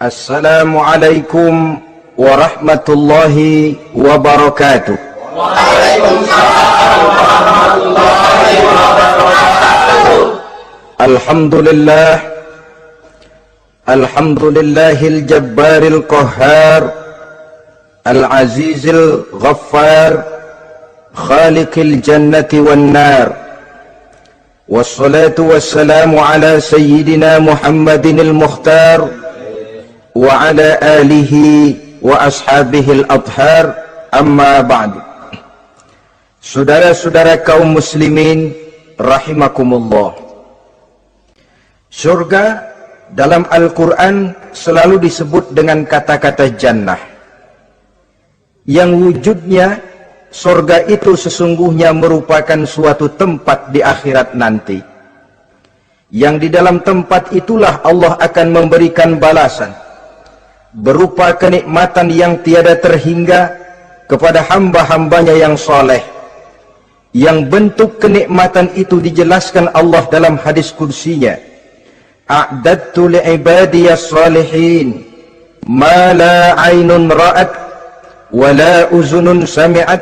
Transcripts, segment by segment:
Assalamualaikum warahmatullahi wabarakatuh. Waalaikumsalam warahmatullahi wabarakatuh. Alhamdulillah, alhamdulillahil jabbaril qahhar, al-azizil ghaffar, khaliqil jannati wan nar. Wassalatu wassalamu ala sayyidina Muhammadinil mukhtar wa ala alihi wa ashabihil adhar, amma ba'du. Saudara-saudara kaum muslimin rahimakumullah, surga dalam Al-Quran selalu disebut dengan kata-kata jannah, yang wujudnya surga itu sesungguhnya merupakan suatu tempat di akhirat nanti, yang di dalam tempat itulah Allah akan memberikan balasan berupa kenikmatan yang tiada terhingga kepada hamba-hambanya yang soleh, yang bentuk kenikmatan itu dijelaskan Allah dalam hadis kursinya, a'dadtu li'ibadiyas salihin ma la aynun ra'at wa la uzunun sami'at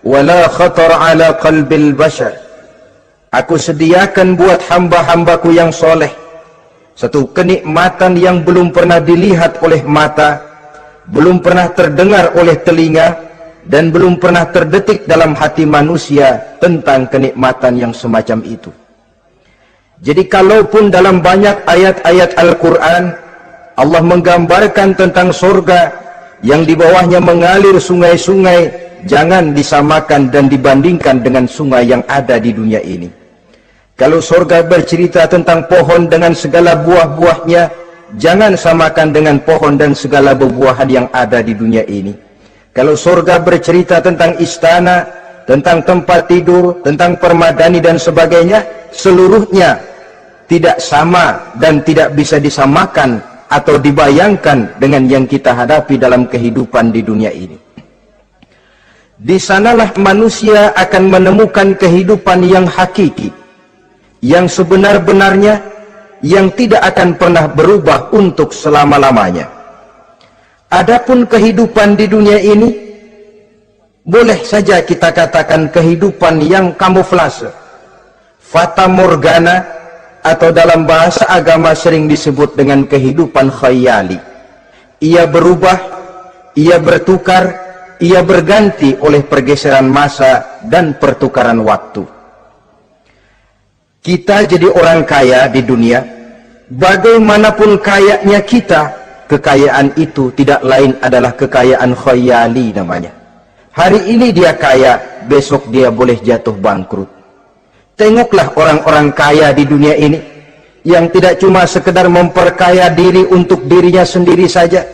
wa la khatar ala qalbil bashar. Aku sediakan buat hamba-hambaku yang soleh satu kenikmatan yang belum pernah dilihat oleh mata, belum pernah terdengar oleh telinga, dan belum pernah terdetik dalam hati manusia tentang kenikmatan yang semacam itu. Jadi kalaupun dalam banyak ayat-ayat Al-Quran Allah menggambarkan tentang surga yang di bawahnya mengalir sungai-sungai, jangan disamakan dan dibandingkan dengan sungai yang ada di dunia ini. Kalau surga bercerita tentang pohon dengan segala buah-buahnya, jangan samakan dengan pohon dan segala buah-buahan yang ada di dunia ini. Kalau surga bercerita tentang istana, tentang tempat tidur, tentang permadani dan sebagainya, seluruhnya tidak sama dan tidak bisa disamakan atau dibayangkan dengan yang kita hadapi dalam kehidupan di dunia ini. Di sanalah manusia akan menemukan kehidupan yang hakiki, yang sebenar-benarnya, yang tidak akan pernah berubah untuk selama-lamanya. Adapun kehidupan di dunia ini, boleh saja kita katakan kehidupan yang kamuflase, fata morgana, atau dalam bahasa agama sering disebut dengan kehidupan khayali. Ia berubah, ia bertukar, ia berganti oleh pergeseran masa dan pertukaran waktu. Kita jadi orang kaya di dunia, bagaimanapun kayanya kita, kekayaan itu tidak lain adalah kekayaan khayali namanya. Hari ini dia kaya, besok dia boleh jatuh bangkrut. Tengoklah orang-orang kaya di dunia ini, yang tidak cuma sekedar memperkaya diri untuk dirinya sendiri saja,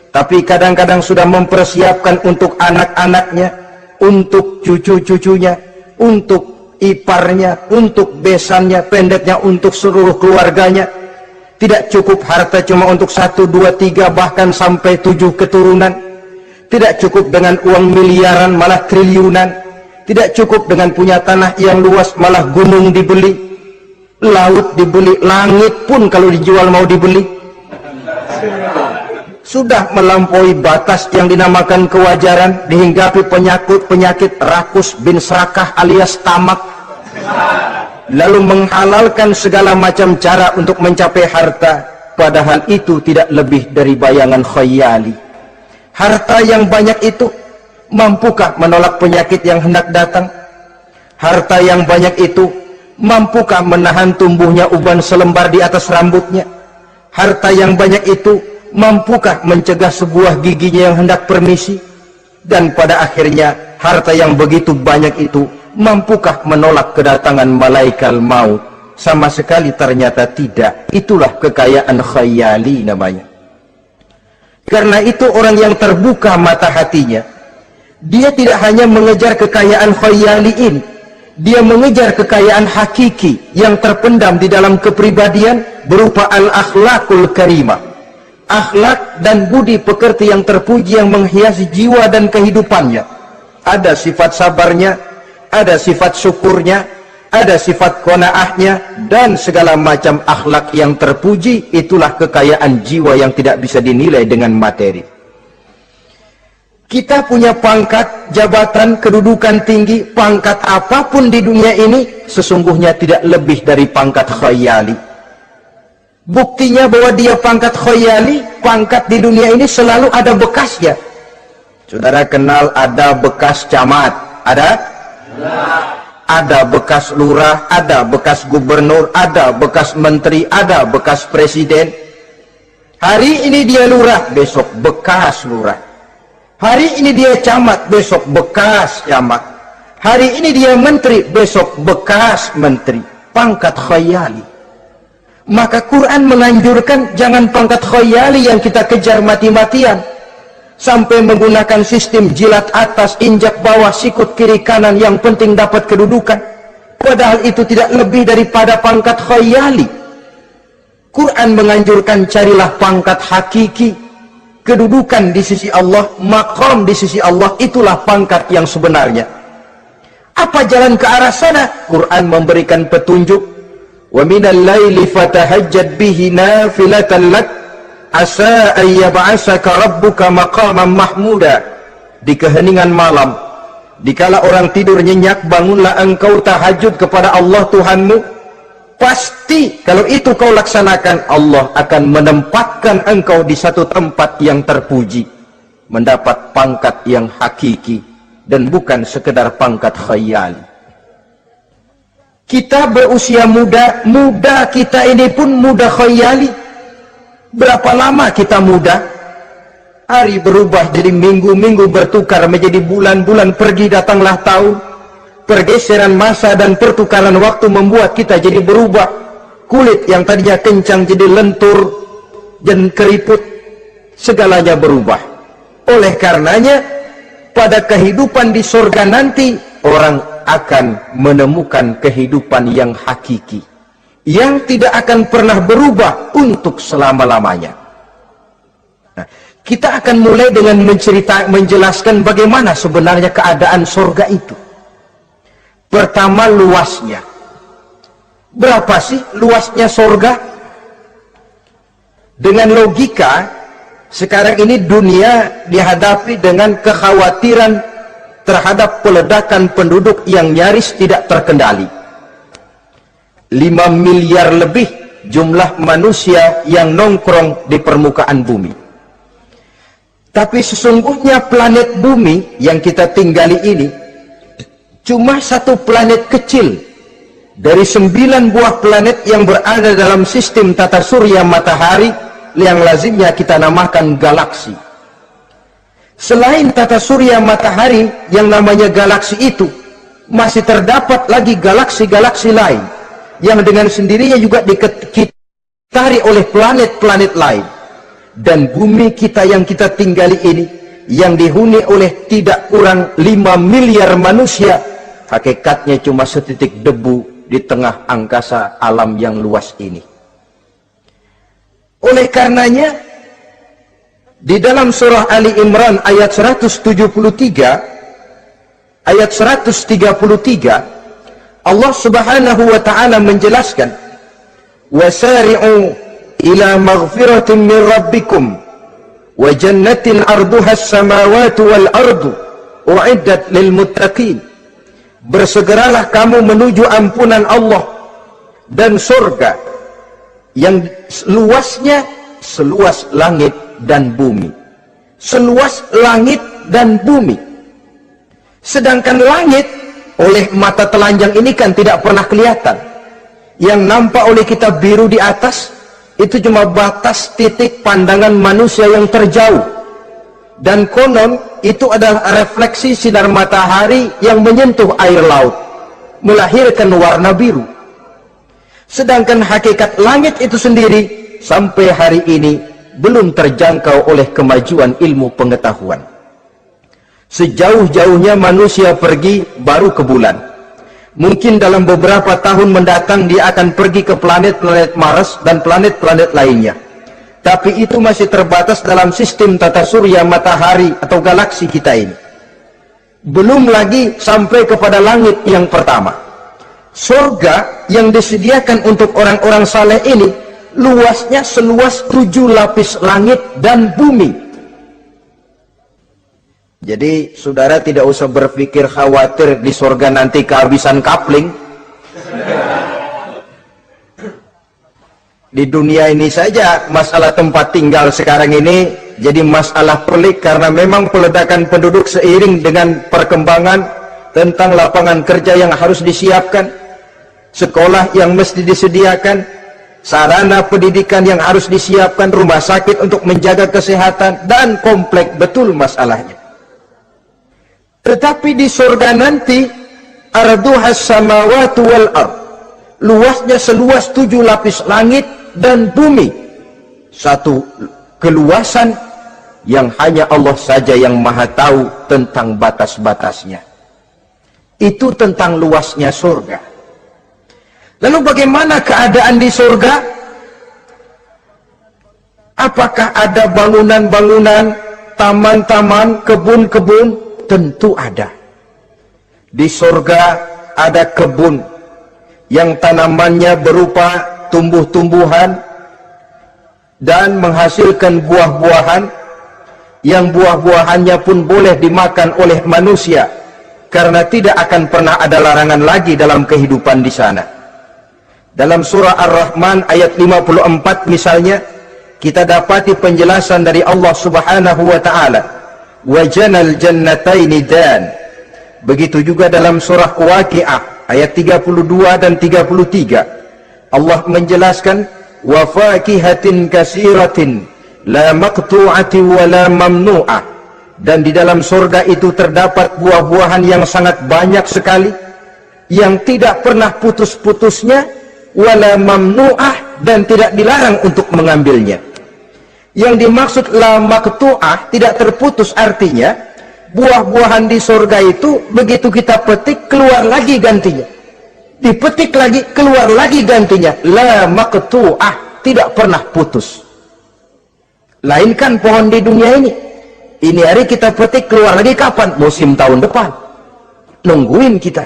tapi kadang-kadang sudah mempersiapkan untuk anak-anaknya, untuk cucu-cucunya, untuk iparnya, untuk besannya, pendeknya untuk seluruh keluarganya. Tidak cukup harta cuma untuk 1, 2, 3, bahkan sampai 7 keturunan. Tidak cukup dengan uang miliaran, malah triliunan. Tidak cukup dengan punya tanah yang luas, malah gunung dibeli, laut dibeli, langit pun kalau dijual mau dibeli. Sudah melampaui batas yang dinamakan kewajaran, dihinggapi penyakit rakus bin serakah alias tamak, lalu menghalalkan segala macam cara untuk mencapai harta, padahal itu tidak lebih dari bayangan khayali. Harta yang banyak itu mampukah menolak penyakit yang hendak datang? Harta yang banyak itu mampukah menahan tumbuhnya uban selembar di atas rambutnya? Harta yang banyak itu mampukah mencegah sebuah giginya yang hendak permisi? Dan pada akhirnya harta yang begitu banyak itu mampukah menolak kedatangan malaikat maut? Sama sekali ternyata tidak. Itulah kekayaan khayali namanya. Karena itu orang yang terbuka mata hatinya, dia tidak hanya mengejar kekayaan khayali ini, dia mengejar kekayaan hakiki yang terpendam di dalam kepribadian berupa al-akhlaqul karimah, akhlak dan budi pekerti yang terpuji yang menghiasi jiwa dan kehidupannya. Ada sifat sabarnya, ada sifat syukurnya, ada sifat qanaahnya, dan segala macam akhlak yang terpuji. Itulah kekayaan jiwa yang tidak bisa dinilai dengan materi. Kita punya pangkat, jabatan, kedudukan tinggi, pangkat apapun di dunia ini sesungguhnya tidak lebih dari pangkat khayali. Buktinya bahwa dia pangkat khayali, pangkat di dunia ini selalu ada bekasnya. Saudara kenal ada bekas camat? Ada? Ada bekas lurah, ada bekas gubernur, ada bekas menteri, ada bekas presiden. Hari ini dia lurah, besok bekas lurah. Hari ini dia camat, besok bekas camat. Hari ini dia menteri, besok bekas menteri. Pangkat khayali. Maka Quran menganjurkan jangan pangkat khayali yang kita kejar mati-matian. Sampai menggunakan sistem jilat atas, injak bawah, sikut kiri kanan, yang penting dapat kedudukan. Padahal itu tidak lebih daripada pangkat khayali. Quran menganjurkan carilah pangkat hakiki. Kedudukan di sisi Allah, maqam di sisi Allah, itulah pangkat yang sebenarnya. Apa jalan ke arah sana? Quran memberikan petunjuk. Wa minal laili fatahajjad bihi nafilatan lak asa an yab'asaka rabbuka maqaman mahmuda. Di keheningan malam, dikala orang tidur nyenyak, bangunlah engkau tahajud kepada Allah Tuhanmu. Pasti kalau itu kau laksanakan, Allah akan menempatkan engkau di satu tempat yang terpuji, mendapat pangkat yang hakiki dan bukan sekedar pangkat khayali. Kita berusia muda, muda kita ini pun muda khayali. Berapa lama kita muda? Hari berubah jadi minggu, minggu bertukar menjadi bulan, bulan pergi datanglah tahun. Pergeseran masa dan pertukaran waktu membuat kita jadi berubah. Kulit yang tadinya kencang jadi lentur dan keriput. Segalanya berubah. Oleh karenanya, pada kehidupan di surga nanti, orang akan menemukan kehidupan yang hakiki, yang tidak akan pernah berubah untuk selama-lamanya. Nah, kita akan mulai dengan menjelaskan bagaimana sebenarnya keadaan surga itu. Pertama, luasnya. Berapa sih luasnya surga? Dengan logika, sekarang ini dunia dihadapi dengan kekhawatiran terhadap peledakan penduduk yang nyaris tidak terkendali. 5 miliar lebih jumlah manusia yang nongkrong di permukaan bumi. Tapi sesungguhnya planet bumi yang kita tinggali ini cuma satu planet kecil dari 9 buah planet yang berada dalam sistem tata surya matahari yang lazimnya kita namakan galaksi. Selain tata surya matahari yang namanya galaksi itu, masih terdapat lagi galaksi-galaksi lain yang dengan sendirinya juga dikitari oleh planet-planet lain. Dan bumi kita yang kita tinggali ini, yang dihuni oleh tidak kurang 5 miliar manusia, hakikatnya cuma setitik debu di tengah angkasa alam yang luas ini. Oleh karenanya, di dalam surah Ali Imran ayat 173, ayat 133, Allah Subhanahu wa taala menjelaskan, "Wasari'u ila maghfiratin min rabbikum wa jannatin 'arduha as-samawati wal ardu u'iddat lil muttaqin." Bersegeralah kamu menuju ampunan Allah dan surga yang luasnya seluas langit dan bumi. Seluas langit dan bumi. Sedangkan langit oleh mata telanjang ini kan tidak pernah kelihatan. Yang nampak oleh kita biru di atas itu cuma batas titik pandangan manusia yang terjauh. Dan konon itu adalah refleksi sinar matahari yang menyentuh air laut, melahirkan warna biru. Sedangkan hakikat langit itu sendiri sampai hari ini belum terjangkau oleh kemajuan ilmu pengetahuan. Sejauh-jauhnya manusia pergi baru ke bulan. Mungkin dalam beberapa tahun mendatang dia akan pergi ke planet-planet Mars dan planet-planet lainnya. Tapi itu masih terbatas dalam sistem tata surya matahari atau galaksi kita ini. Belum lagi sampai kepada langit yang pertama. Surga yang disediakan untuk orang-orang saleh ini luasnya seluas 7 lapis langit dan bumi. Jadi saudara tidak usah berpikir khawatir di surga nanti kehabisan kapling. Di dunia ini saja masalah tempat tinggal sekarang ini jadi masalah pelik, karena memang peledakan penduduk seiring dengan perkembangan tentang lapangan kerja yang harus disiapkan, sekolah yang mesti disediakan, sarana pendidikan yang harus disiapkan, rumah sakit untuk menjaga kesehatan, dan kompleks betul masalahnya. Tetapi di surga nanti arduhas samawati wal ard, luasnya seluas 7 lapis langit dan bumi. Satu keluasan yang hanya Allah saja yang maha tahu tentang batas-batasnya. Itu tentang luasnya surga. Lalu bagaimana keadaan di surga? Apakah ada bangunan-bangunan, taman-taman, kebun-kebun? Tentu ada. Di surga ada kebun yang tanamannya berupa tumbuh-tumbuhan dan menghasilkan buah-buahan, yang buah-buahannya pun boleh dimakan oleh manusia, karena tidak akan pernah ada larangan lagi dalam kehidupan di sana. Dalam surah Ar-Rahman ayat 54 misalnya, kita dapati penjelasan dari Allah Subhanahu wa taala, "Wajanal jannataini dan." Begitu juga dalam surah Waqiah ayat 32 dan 33, Allah menjelaskan, "Wa fakihatin katsiratin la maqtu'atin wa la mamnu'ah." Dan di dalam surga itu terdapat buah-buahan yang sangat banyak sekali, yang tidak pernah putus-putusnya, wala mamnu'ah, dan tidak dilarang untuk mengambilnya. Yang dimaksud la maqtu'ah, tidak terputus, artinya buah-buahan di surga itu begitu kita petik keluar lagi gantinya, dipetik lagi keluar lagi gantinya. La maqtu'ah, tidak pernah putus. Lain kan pohon di dunia ini hari kita petik keluar lagi kapan? Musim tahun depan, nungguin kita.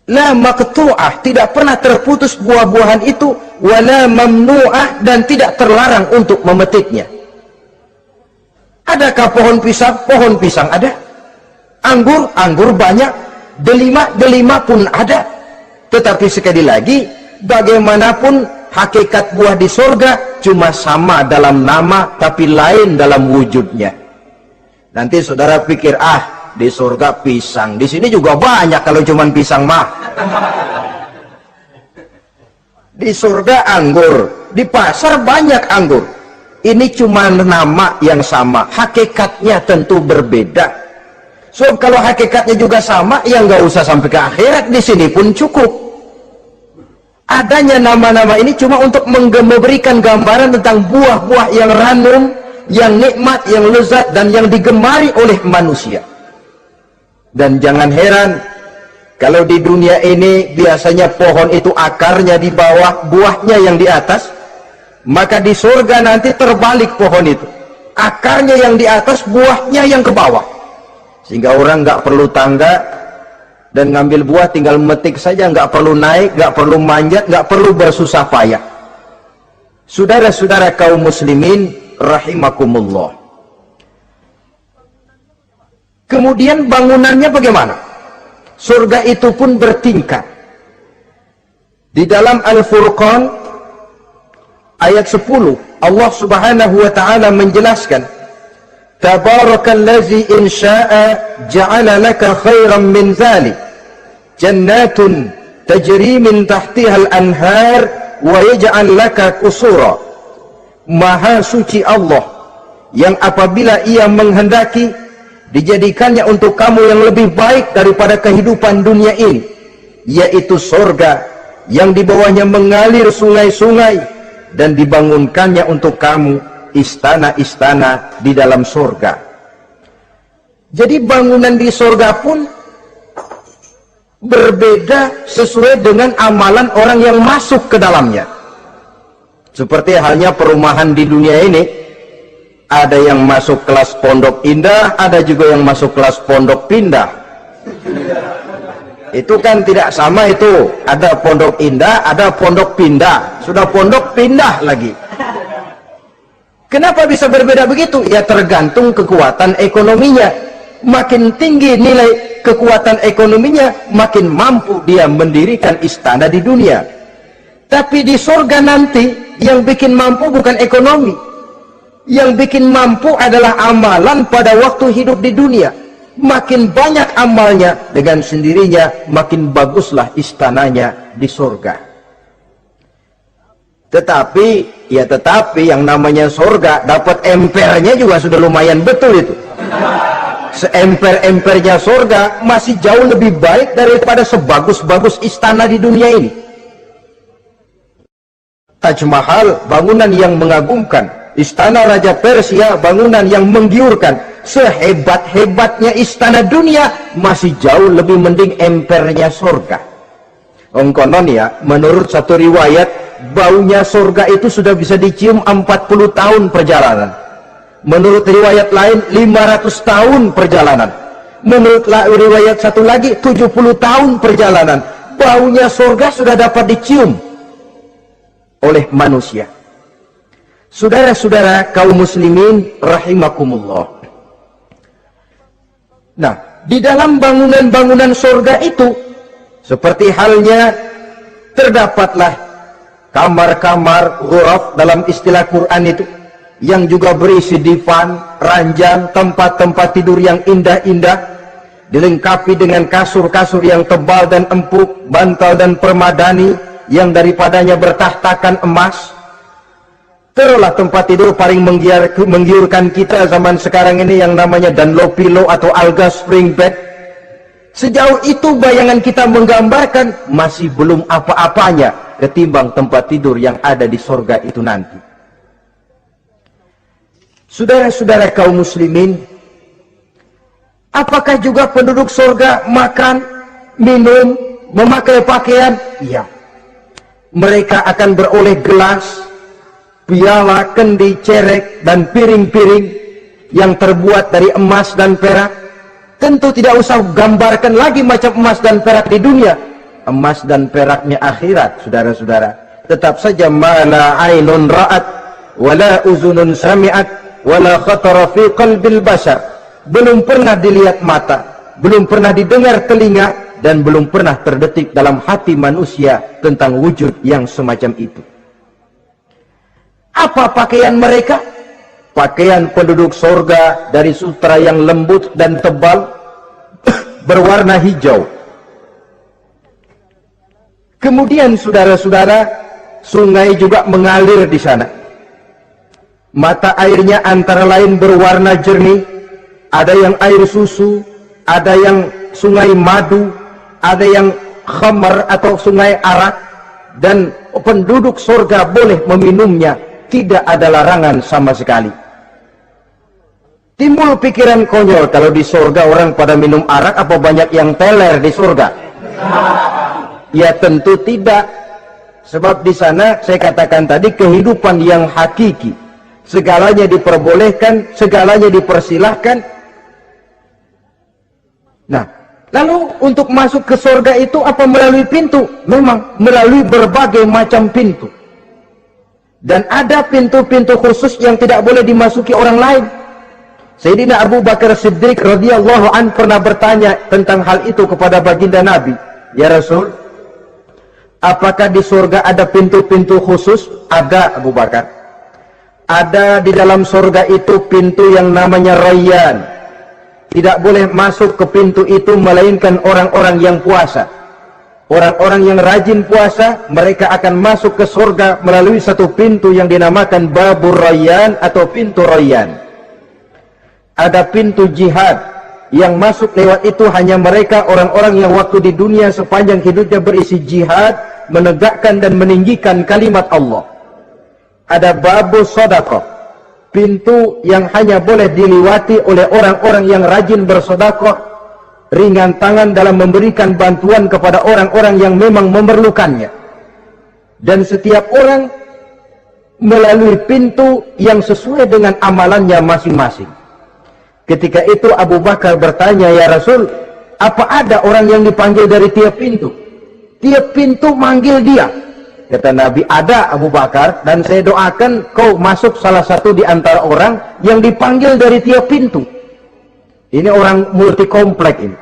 La maqtu'ah, tidak pernah terputus buah-buahan itu, wala mamnu'ah, dan tidak terlarang untuk memetiknya. Adakah pohon pisang? Pohon pisang ada. Anggur? Anggur banyak. Delima pun ada. Tetapi sekali lagi, bagaimanapun hakikat buah di surga cuma sama dalam nama, tapi lain dalam wujudnya. Nanti saudara pikir, di surga pisang, di sini juga banyak kalau cuman pisang mah. Di surga anggur, di pasar banyak anggur. Ini cuma nama yang sama, hakikatnya tentu berbeda. So kalau hakikatnya juga sama, ya nggak usah sampai ke akhirat, di sini pun cukup. Adanya nama-nama ini cuma untuk memberikan gambaran tentang buah-buah yang ranum, yang nikmat, yang lezat, dan yang digemari oleh manusia. Dan jangan heran kalau di dunia ini biasanya pohon itu akarnya di bawah, buahnya yang di atas. Maka di surga nanti terbalik pohon itu, akarnya yang di atas, buahnya yang ke bawah, sehingga orang nggak perlu tangga dan ngambil buah, tinggal metik saja, nggak perlu naik, nggak perlu manjat, nggak perlu bersusah payah. Saudara-saudara kaum muslimin rahimakumullah, kemudian bangunannya bagaimana? Surga itu pun bertingkat. Di dalam Al-Furqan ayat 10, Allah Subhanahu wa ta'ala menjelaskan, "Tabarakallazi in syaa'a ja'ala laka khairan min dzalik jannatun tajri min tahtihal anhar wa yaj'al laka qusura." Maha suci Allah yang apabila ia menghendaki dijadikannya untuk kamu yang lebih baik daripada kehidupan dunia ini, yaitu surga yang di bawahnya mengalir sungai-sungai, dan dibangunkannya untuk kamu istana-istana di dalam surga. Jadi bangunan di surga pun berbeda sesuai dengan amalan orang yang masuk ke dalamnya. Seperti halnya perumahan di dunia ini, ada yang masuk kelas pondok indah, ada juga yang masuk kelas pondok pindah. Itu kan tidak sama itu. Ada pondok indah, ada pondok pindah. Sudah pondok pindah lagi. Kenapa bisa berbeda begitu? Ya tergantung kekuatan ekonominya. Makin tinggi nilai kekuatan ekonominya, makin mampu dia mendirikan istana di dunia. Tapi di surga nanti, yang bikin mampu bukan ekonomi. Yang bikin mampu adalah amalan pada waktu hidup di dunia. Makin banyak amalnya, dengan sendirinya makin baguslah istananya di surga. Tetapi yang namanya surga, dapat empernya juga sudah lumayan betul itu. Seemper-empernya surga masih jauh lebih baik daripada sebagus-bagus istana di dunia ini. Taj Mahal, bangunan yang mengagumkan. Istana Raja Persia, bangunan yang menggiurkan. Sehebat-hebatnya istana dunia, masih jauh lebih mending empernya surga. Konon ya, menurut satu riwayat, baunya surga itu sudah bisa dicium 40 tahun perjalanan. Menurut riwayat lain 500 tahun perjalanan. Menurut riwayat satu lagi 70 tahun perjalanan. Baunya surga sudah dapat dicium oleh manusia. Saudara-saudara kaum muslimin rahimakumullah. Nah, di dalam bangunan-bangunan surga itu, seperti halnya terdapatlah kamar-kamar ghuraf dalam istilah Quran itu, yang juga berisi divan, ranjang, tempat-tempat tidur yang indah-indah, dilengkapi dengan kasur-kasur yang tebal dan empuk, bantal dan permadani yang daripadanya bertahtakan emas. Terulah tempat tidur paling menggiurkan kita zaman sekarang ini yang namanya Dunlopillow atau Alga Spring Bed. Sejauh itu bayangan kita menggambarkan masih belum apa-apanya ketimbang tempat tidur yang ada di surga itu nanti. Saudara-saudara kaum muslimin, apakah juga penduduk surga makan, minum, memakai pakaian? Iya. Mereka akan beroleh gelas, piala, kendi, cerek, dan piring-piring yang terbuat dari emas dan perak. Tentu tidak usah gambarkan lagi macam emas dan perak di dunia. Emas dan peraknya akhirat, saudara-saudara. Tetap saja mala ainun ra'at, wala uzunun sami'at, wala khatara fi qalbil bashar. Belum pernah dilihat mata, belum pernah didengar telinga, dan belum pernah terdetik dalam hati manusia tentang wujud yang semacam itu. Apa pakaian mereka? Pakaian penduduk surga dari sutra yang lembut dan tebal, berwarna hijau. Kemudian saudara-saudara, sungai juga mengalir di sana. Mata airnya antara lain berwarna jernih, ada yang air susu, ada yang sungai madu, ada yang khamar atau sungai arak, dan penduduk surga boleh meminumnya, tidak ada larangan sama sekali. Timbul pikiran konyol, kalau di surga orang pada minum arak, apa banyak yang teler di surga? Ya tentu tidak. Sebab di sana saya katakan tadi kehidupan yang hakiki. Segalanya diperbolehkan, segalanya dipersilahkan. Nah, lalu untuk masuk ke surga itu apa melalui pintu? Memang melalui berbagai macam pintu. Dan ada pintu-pintu khusus yang tidak boleh dimasuki orang lain. Sayyidina Abu Bakar Siddiq radhiyallahu an pernah bertanya tentang hal itu kepada baginda Nabi. Ya Rasul, apakah di surga ada pintu-pintu khusus? Ada, Abu Bakar. Ada di dalam surga itu pintu yang namanya Rayyan. Tidak boleh masuk ke pintu itu melainkan orang-orang yang puasa. Orang-orang yang rajin puasa, mereka akan masuk ke surga melalui satu pintu yang dinamakan Babur Rayyan atau pintu Rayyan. Ada pintu jihad, yang masuk lewat itu hanya mereka orang-orang yang waktu di dunia sepanjang hidupnya berisi jihad, menegakkan dan meninggikan kalimat Allah. Ada Babu Sedekah, pintu yang hanya boleh dilewati oleh orang-orang yang rajin bersedekah, ringan tangan dalam memberikan bantuan kepada orang-orang yang memang memerlukannya. Dan setiap orang melalui pintu yang sesuai dengan amalannya masing-masing. Ketika itu Abu Bakar bertanya, ya Rasul, Apa ada orang yang dipanggil dari tiap pintu? Tiap pintu manggil dia. Kata Nabi, ada Abu Bakar, dan saya doakan kau masuk salah satu di antara orang yang dipanggil dari tiap pintu. Ini orang multi komplek ini.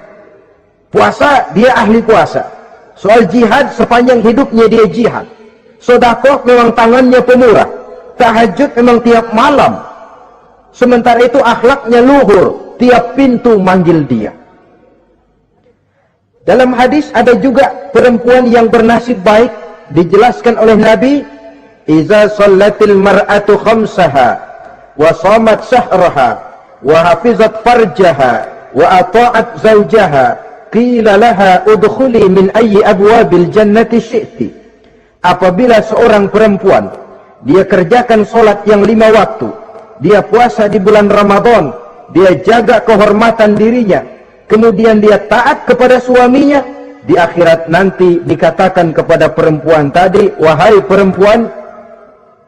Puasa, dia ahli puasa. Soal jihad, sepanjang hidupnya dia jihad. Sedekah memang tangannya pemurah. Tahajud memang tiap malam. Sementara itu akhlaknya luhur. Tiap pintu manggil dia. Dalam hadis ada juga perempuan yang bernasib baik, dijelaskan oleh Nabi, "Iza shallatil mar'atu khamsaha wa shamat shahraha wa hafizat farjaha wa ata'at zawjaha qila laha udkhuli min ayyi abwabil jannati syi'ti." Apabila seorang perempuan dia kerjakan solat yang 5 waktu, dia puasa di bulan Ramadan, dia jaga kehormatan dirinya, kemudian dia taat kepada suaminya, di akhirat nanti dikatakan kepada perempuan tadi, "Wahai perempuan,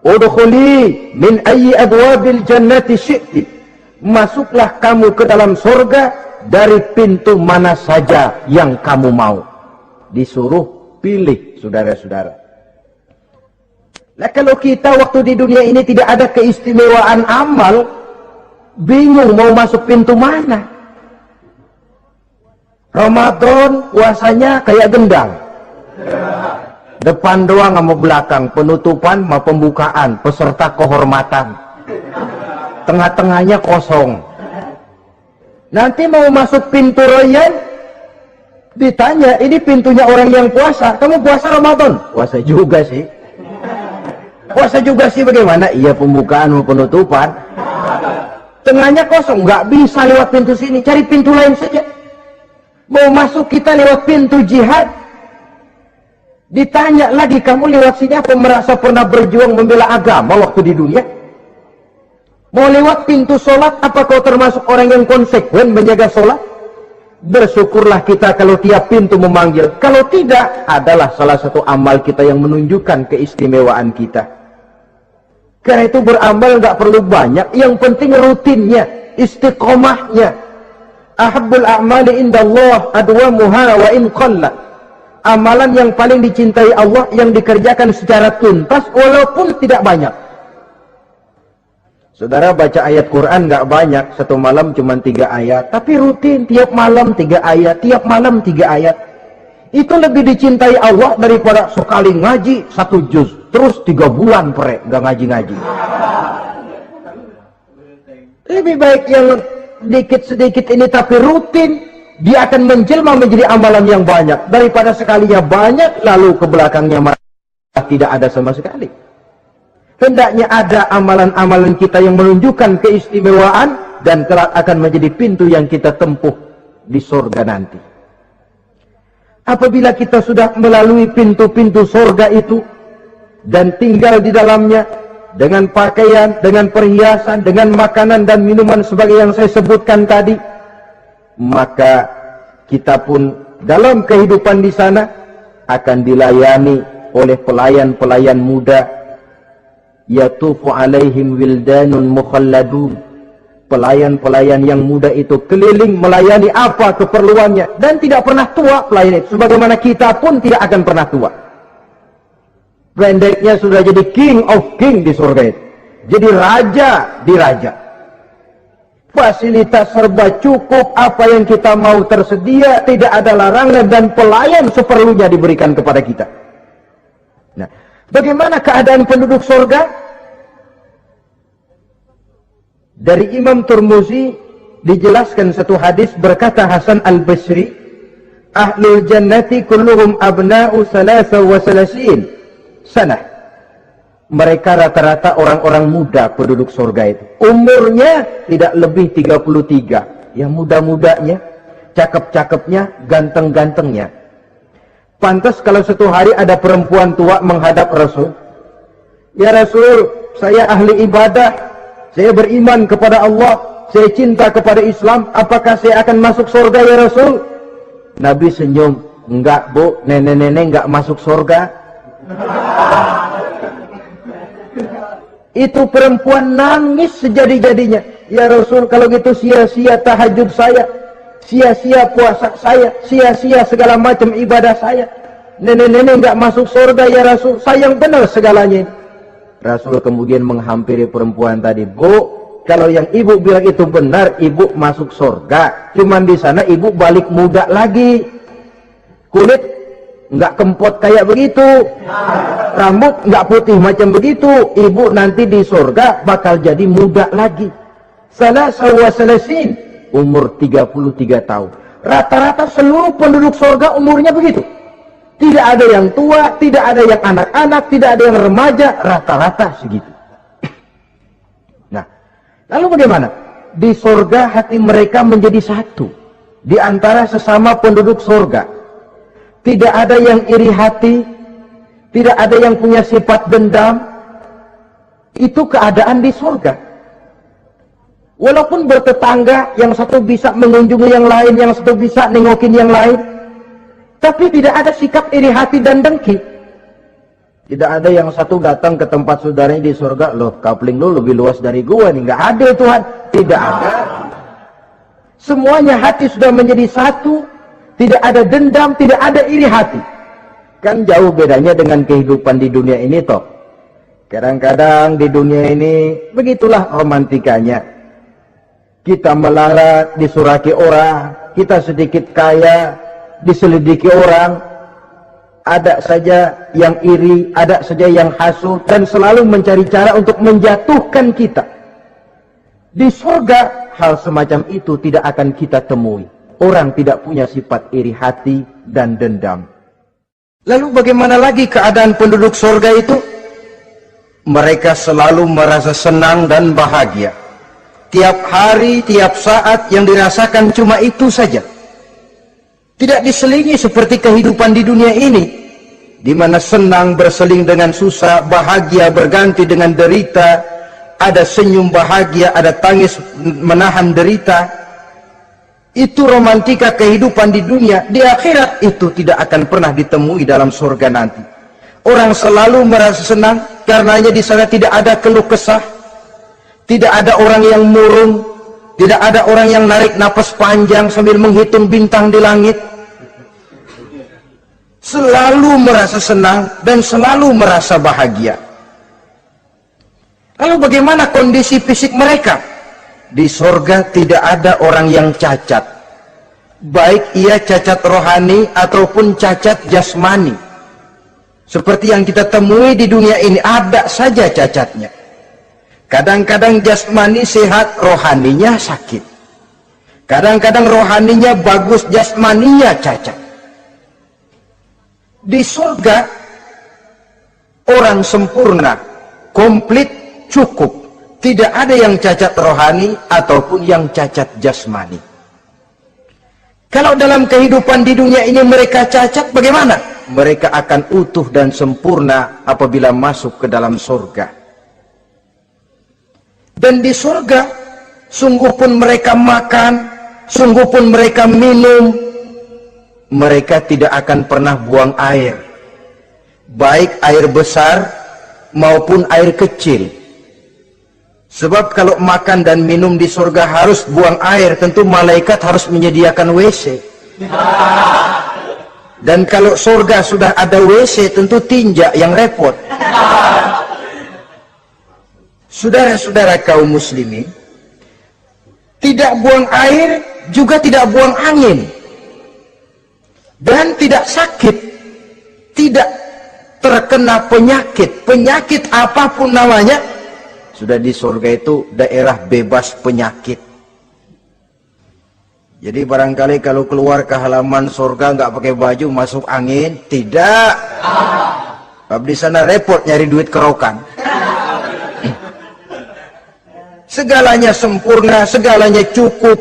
udkhuli min ayyi abwabil jannati syi'ti." Masuklah kamu ke dalam surga dari pintu mana saja yang kamu mau. Disuruh pilih, saudara-saudara. Nah, kalau kita waktu di dunia ini tidak ada keistimewaan amal, bingung mau masuk pintu mana. Ramadan puasanya kayak gendang. Depan doang sama belakang, penutupan sama pembukaan, peserta kehormatan. Tengah-tengahnya kosong. Nanti mau masuk pintu royan, ditanya, ini pintunya orang yang puasa. Kamu puasa Ramadan? Puasa juga sih. Puasa juga sih bagaimana? Iya, pembukaan sama penutupan. Tengahnya kosong, nggak bisa lewat pintu sini, cari pintu lain saja. Mau masuk kita lewat pintu jihad, ditanya lagi, kamu lewat sini apa merasa pernah berjuang membela agama waktu di dunia? Mau lewat pintu sholat, apa kau termasuk orang yang konsekuen menjaga sholat? Bersyukurlah kita kalau tiap pintu memanggil. Kalau tidak, adalah salah satu amal kita yang menunjukkan keistimewaan kita. Karena itu beramal nggak perlu banyak, yang penting rutinnya, istiqomahnya. Ahabbul a'mali indallah adwamuha wa in qalla. Amalan yang paling dicintai Allah yang dikerjakan secara tuntas walaupun tidak banyak. Saudara baca ayat Quran nggak banyak, satu malam cuma 3 ayat, tapi rutin tiap malam 3 ayat, tiap malam 3 ayat. Itu lebih dicintai Allah daripada sekali ngaji 1 juz, terus 3 bulan nggak ngaji-ngaji. Lebih baik yang sedikit-sedikit ini tapi rutin, dia akan menjelma menjadi amalan yang banyak, daripada sekalinya banyak lalu ke belakangnya malah tidak ada sama sekali. Hendaknya ada amalan-amalan kita yang menunjukkan keistimewaan dan kelak akan menjadi pintu yang kita tempuh di surga nanti. Apabila kita sudah melalui pintu-pintu surga itu dan tinggal di dalamnya dengan pakaian, dengan perhiasan, dengan makanan dan minuman sebagai yang saya sebutkan tadi, maka kita pun dalam kehidupan di sana akan dilayani oleh pelayan-pelayan muda. Yatufu alaihim wildanun mukhalladun. Pelayan-pelayan yang muda itu keliling melayani apa keperluannya dan tidak pernah tua pelayan itu, sebagaimana kita pun tidak akan pernah tua. Pendeknya sudah jadi king of king di surga itu, jadi raja di raja. Fasilitas serba cukup, apa yang kita mau tersedia, tidak ada larangan, dan pelayan seperlunya diberikan kepada kita. Nah, bagaimana keadaan penduduk surga? Dari Imam Tirmizi dijelaskan satu hadis, berkata Hasan al-Basri, "Ahlul jannati kulluhum abna'u 33 sanah." Mereka rata-rata orang-orang muda penduduk surga itu. Umurnya tidak lebih 33. Ya muda-mudanya, cakep-cakepnya, ganteng-gantengnya. Pantas kalau satu hari ada perempuan tua menghadap Rasul. "Ya Rasul, saya ahli ibadah. Saya beriman kepada Allah, saya cinta kepada Islam, apakah saya akan masuk surga ya Rasul?" Nabi senyum, "Enggak bu, nenek-nenek enggak masuk surga." Itu perempuan nangis sejadi-jadinya. "Ya Rasul, kalau gitu sia-sia tahajud saya. sia-sia puasa saya, sia-sia segala macam ibadah saya. Nenek-nenek nggak masuk surga ya Rasul, sayang benar segalanya. Rasul kemudian menghampiri perempuan tadi, Bu, kalau yang ibu bilang itu benar, ibu masuk surga. Cuman di sana ibu balik muda lagi, kulit nggak kempot kayak begitu, rambut nggak putih macam begitu. Ibu nanti di surga bakal jadi muda lagi. Salah selesin, umur 33 tahun. Rata-rata seluruh penduduk surga umurnya begitu. Tidak ada yang tua, tidak ada yang anak-anak, tidak ada yang remaja, rata-rata segitu. Nah, lalu bagaimana? Di surga hati mereka menjadi satu di antara sesama penduduk surga. Tidak ada yang iri hati, tidak ada yang punya sifat dendam. Itu keadaan di surga. Walaupun bertetangga, yang satu bisa mengunjungi yang lain, yang satu bisa nengokin yang lain, tapi tidak ada sikap iri hati dan dengki. Tidak ada yang satu datang ke tempat saudaranya di surga, loh kapling lu lebih luas dari gua nih. Nggak ada Tuhan, tidak ada. Semuanya hati sudah menjadi satu, tidak ada dendam, tidak ada iri hati. Kan jauh bedanya dengan kehidupan di dunia ini toh. Kadang-kadang di dunia ini begitulah romantikanya. Kita melarat, disuraki orang, kita sedikit kaya, diselidiki orang, ada saja yang iri, ada saja yang hasut, dan selalu mencari cara untuk menjatuhkan kita. Di surga, hal semacam itu tidak akan kita temui. Orang tidak punya sifat iri hati dan dendam. Lalu bagaimana lagi keadaan penduduk surga itu? Mereka selalu merasa senang dan bahagia. Tiap hari, tiap saat yang dirasakan cuma itu saja. Tidak diselingi seperti kehidupan di dunia ini, di mana senang berseling dengan susah, bahagia berganti dengan derita, ada senyum bahagia, ada tangis menahan derita. Itu romantika kehidupan di dunia. Di akhirat itu tidak akan pernah ditemui dalam surga nanti. Orang selalu merasa senang, karenanya di sana tidak ada keluh kesah, tidak ada orang yang murung, tidak ada orang yang narik napas panjang sambil menghitung bintang di langit. Selalu merasa senang dan selalu merasa bahagia. Lalu bagaimana kondisi fisik mereka? Di surga tidak ada orang yang cacat, baik ia cacat rohani ataupun cacat jasmani. Seperti yang kita temui di dunia ini, ada saja cacatnya. Kadang-kadang jasmani sehat, rohaninya sakit. Kadang-kadang rohaninya bagus, jasmaninya cacat. Di surga, orang sempurna, komplit, cukup. Tidak ada yang cacat rohani ataupun yang cacat jasmani. Kalau dalam kehidupan di dunia ini mereka cacat, bagaimana? Mereka akan utuh dan sempurna apabila masuk ke dalam surga. Dan di surga, sungguh pun mereka makan, sungguh pun mereka minum, mereka tidak akan pernah buang air, baik air besar maupun air kecil. Sebab kalau makan dan minum di surga harus buang air, tentu malaikat harus menyediakan WC. Dan kalau surga sudah ada WC, tentu tinja yang repot. Saudara-saudara kaum muslimin, tidak buang air, juga tidak buang angin, dan tidak sakit, tidak terkena penyakit apapun namanya. Sudah di surga itu daerah bebas penyakit. Jadi barangkali kalau keluar ke halaman surga nggak pakai baju masuk angin, tidak. Di sana repot nyari duit kerokan. Segalanya sempurna, segalanya cukup.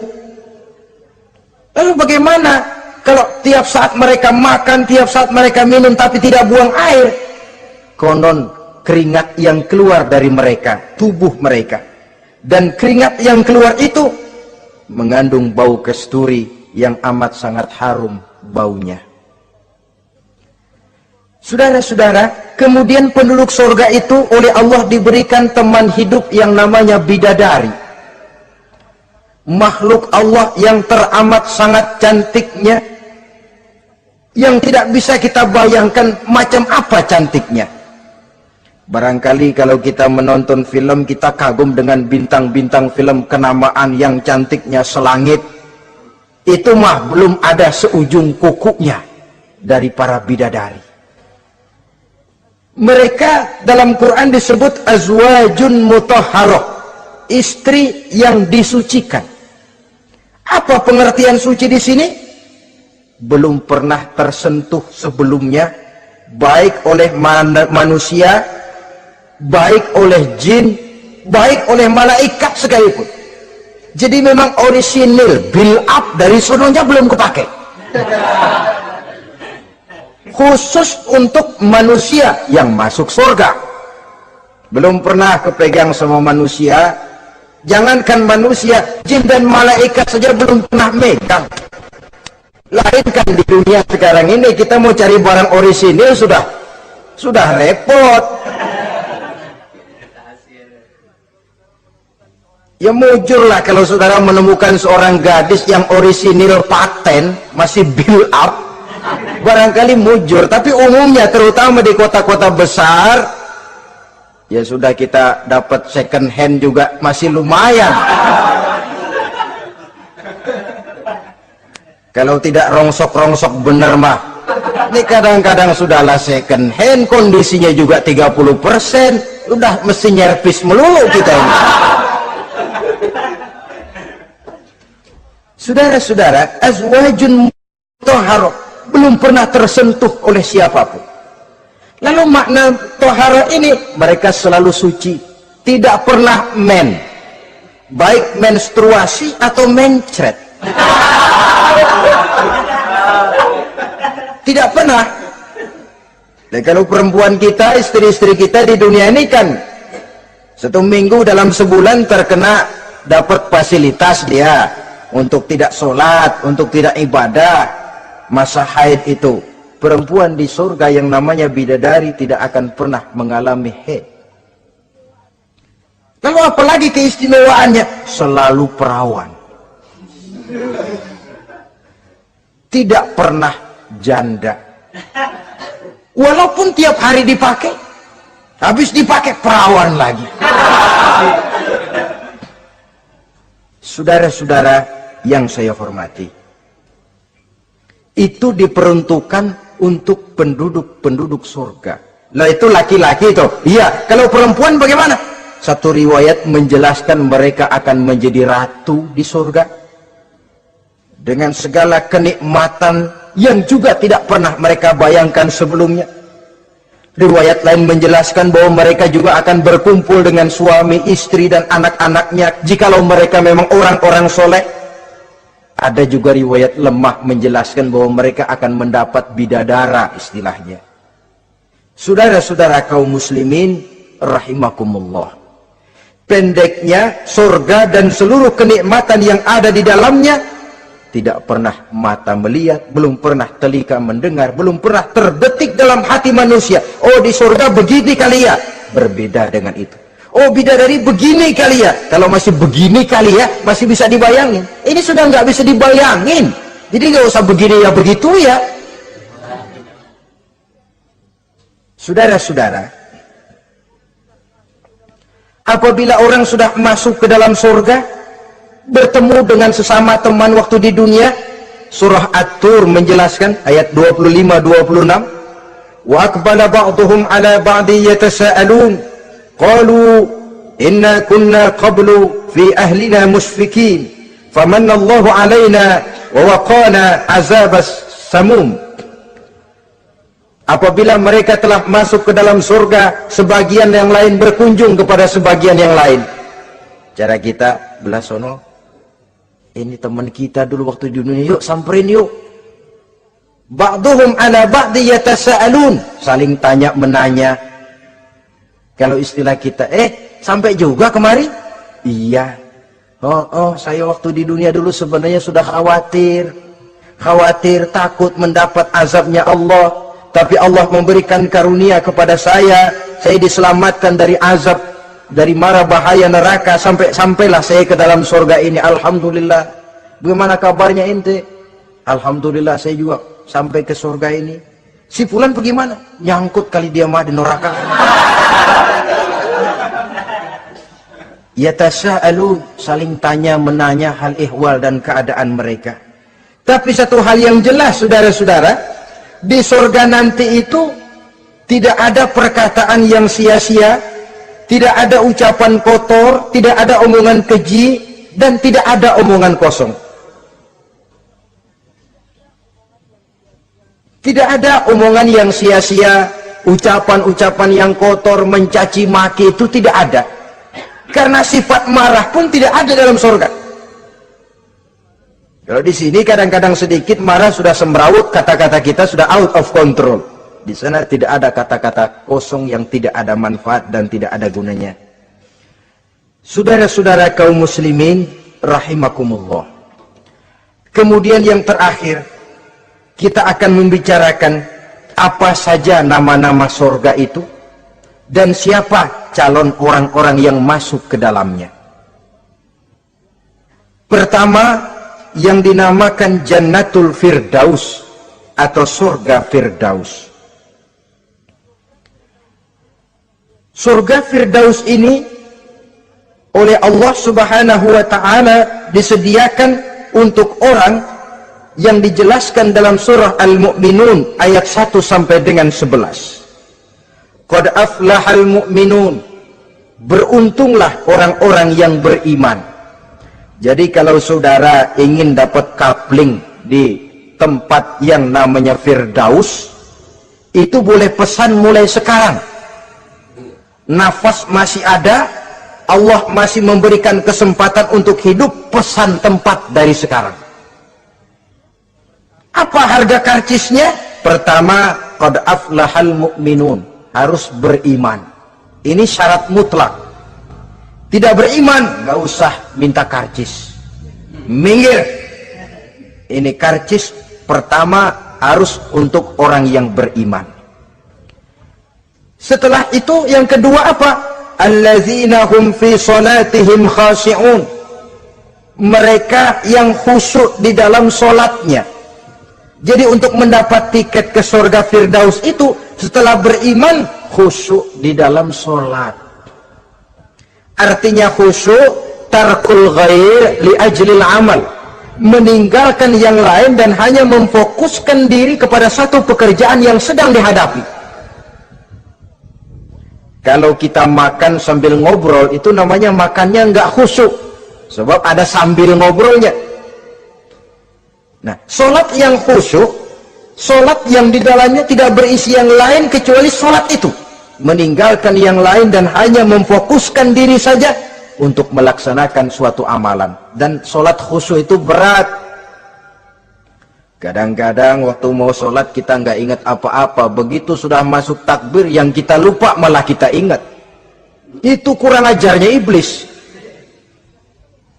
Lalu bagaimana kalau tiap saat mereka makan, tiap saat mereka minum, tapi tidak buang air? Konon keringat yang keluar dari mereka, tubuh mereka, dan keringat yang keluar itu mengandung bau kasturi yang amat sangat harum baunya. Saudara-saudara, kemudian penduduk surga itu oleh Allah diberikan teman hidup yang namanya bidadari. makhluk Allah yang teramat sangat cantiknya, yang tidak bisa kita bayangkan macam apa cantiknya. Barangkali kalau kita menonton film, kita kagum dengan bintang-bintang film kenamaan yang cantiknya selangit. Itu mah belum ada seujung kukunya dari para bidadari. Mereka dalam Quran disebut azwajun mutahharah, istri yang disucikan. Apa pengertian suci di sini? Belum pernah tersentuh sebelumnya, baik oleh manusia, baik oleh jin, baik oleh malaikat sekalipun. Jadi memang orisinil, build up dari sononya belum kepake. Khusus untuk manusia yang masuk surga. Belum pernah kepegang sama manusia. Jangankan manusia, jin dan malaikat saja belum pernah megang. Lain kan di dunia sekarang ini, kita mau cari barang orisinil sudah repot. Ya mujurlah kalau saudara menemukan seorang gadis yang orisinil paten, masih build up, barangkali mujur. Tapi umumnya terutama di kota-kota besar, ya sudah, kita dapat second hand juga masih lumayan. Kalau tidak rongsok-rongsok bener mah, ini kadang-kadang sudahlah second hand, kondisinya juga 30%, udah mesti nyerpis melulu kita ini. Saudara-saudara, azwajun mutahharah belum pernah tersentuh oleh siapapun. Lalu makna tohara ini, mereka selalu suci, tidak pernah baik menstruasi atau mencret, tidak pernah. Dan kalau perempuan kita, istri-istri kita di dunia ini kan 1 minggu dalam sebulan terkena dapat fasilitas dia untuk tidak sholat, untuk tidak ibadah, masa haid itu. Perempuan di surga yang namanya bidadari tidak akan pernah mengalami haid. Lalu apalagi keistimewaannya? Selalu perawan, tidak pernah janda. Walaupun tiap hari dipakai, habis dipakai perawan lagi. Saudara-saudara yang saya hormati, itu diperuntukkan untuk penduduk-penduduk surga. Nah itu laki-laki itu. Iya, kalau perempuan bagaimana? Satu riwayat menjelaskan mereka akan menjadi ratu di surga dengan segala kenikmatan yang juga tidak pernah mereka bayangkan sebelumnya. Riwayat lain menjelaskan bahwa mereka juga akan berkumpul dengan suami, istri, dan anak-anaknya jikalau mereka memang orang-orang soleh. Ada juga riwayat lemah menjelaskan bahwa mereka akan mendapat bidadara istilahnya. Saudara-saudara kaum muslimin rahimakumullah, pendeknya surga dan seluruh kenikmatan yang ada di dalamnya tidak pernah mata melihat, belum pernah telinga mendengar, belum pernah terbetik dalam hati manusia. Oh di surga begini kali ya, berbeda dengan itu. Oh bidadari begini kali ya, kalau masih begini kali ya, masih bisa dibayangin. Ini sudah nggak bisa dibayangin, jadi nggak usah begini ya begitu ya. Saudara-saudara, apabila orang sudah masuk ke dalam surga, bertemu dengan sesama teman waktu di dunia, surah At-Tur menjelaskan ayat 25-26, wa aqbala ba'duhum ala ba'di yatasaalun qalu inna kunna qablu fi ahlina mushfikin famanna Allahu alaina wa waqana azabas samum. Apabila mereka telah masuk ke dalam surga, sebagian yang lain berkunjung kepada sebagian yang lain. Cara kita belah sono, ini teman kita dulu waktu di dunia, yuk samperin yuk. Ba'duhum ala ba'di yatasaalun, saling tanya menanya. Kalau istilah kita, sampai juga kemari? Iya. Oh, saya waktu di dunia dulu sebenarnya sudah khawatir, takut mendapat azabnya Allah. Tapi Allah memberikan karunia kepada saya diselamatkan dari azab. dari mara bahaya neraka, sampailah saya ke dalam surga ini. Alhamdulillah. Bagaimana kabarnya ente? Alhamdulillah saya juga sampai ke surga ini. Si fulan bagaimana? Nyangkut kali dia mah di neraka. Yatasa'alun, saling tanya menanya hal ihwal dan keadaan mereka. Tapi satu hal yang jelas saudara-saudara, di surga nanti itu tidak ada perkataan yang sia-sia, tidak ada ucapan kotor, tidak ada omongan keji, dan tidak ada omongan kosong. Tidak ada omongan yang sia-sia, ucapan-ucapan yang kotor, mencaci maki, itu tidak ada. Karena sifat marah pun tidak ada dalam surga. Kalau di sini kadang-kadang sedikit marah sudah semrawut, kata-kata kita sudah out of control. Di sana tidak ada kata-kata kosong yang tidak ada manfaat dan tidak ada gunanya. Saudara-saudara kaum muslimin rahimakumullah. Kemudian yang terakhir, kita akan membicarakan apa saja nama-nama surga itu dan siapa calon orang-orang yang masuk ke dalamnya. Pertama, yang dinamakan Jannatul Firdaus atau surga Firdaus. Surga Firdaus ini oleh Allah Subhanahu wa taala disediakan untuk orang yang dijelaskan dalam surah Al-Mu'minun ayat 1 sampai dengan 11. Qad aflahal mu'minun, beruntunglah orang-orang yang beriman. Jadi kalau saudara ingin dapat kapling di tempat yang namanya Firdaus, itu boleh pesan mulai sekarang. Nafas masih ada, Allah masih memberikan kesempatan untuk hidup, pesan tempat dari sekarang. Apa harga karcisnya? Pertama, qad aflahal mu'minun, harus beriman. Ini syarat mutlak. Tidak beriman, nggak usah minta karcis. Minggir. Ini karcis pertama harus untuk orang yang beriman. Setelah itu yang kedua apa? Allazina hum fi salatihim khashi'un. Mereka yang khusyuk di dalam solatnya. Jadi untuk mendapat tiket ke surga Firdaus itu, setelah beriman, khusyuk di dalam solat. Artinya khusyuk, tarkul ghair li ajlil amal. Meninggalkan yang lain dan hanya memfokuskan diri kepada satu pekerjaan yang sedang dihadapi. Kalau kita makan sambil ngobrol, itu namanya makannya nggak khusyuk. Sebab ada sambil ngobrolnya. Nah, solat yang khusyuk, solat yang di dalamnya tidak berisi yang lain kecuali solat itu. Meninggalkan yang lain dan hanya memfokuskan diri saja untuk melaksanakan suatu amalan. Dan solat khusyuk itu berat. Kadang-kadang waktu mau solat kita nggak ingat apa-apa. Begitu sudah masuk takbir, yang kita lupa malah kita ingat. Itu kurang ajarnya iblis.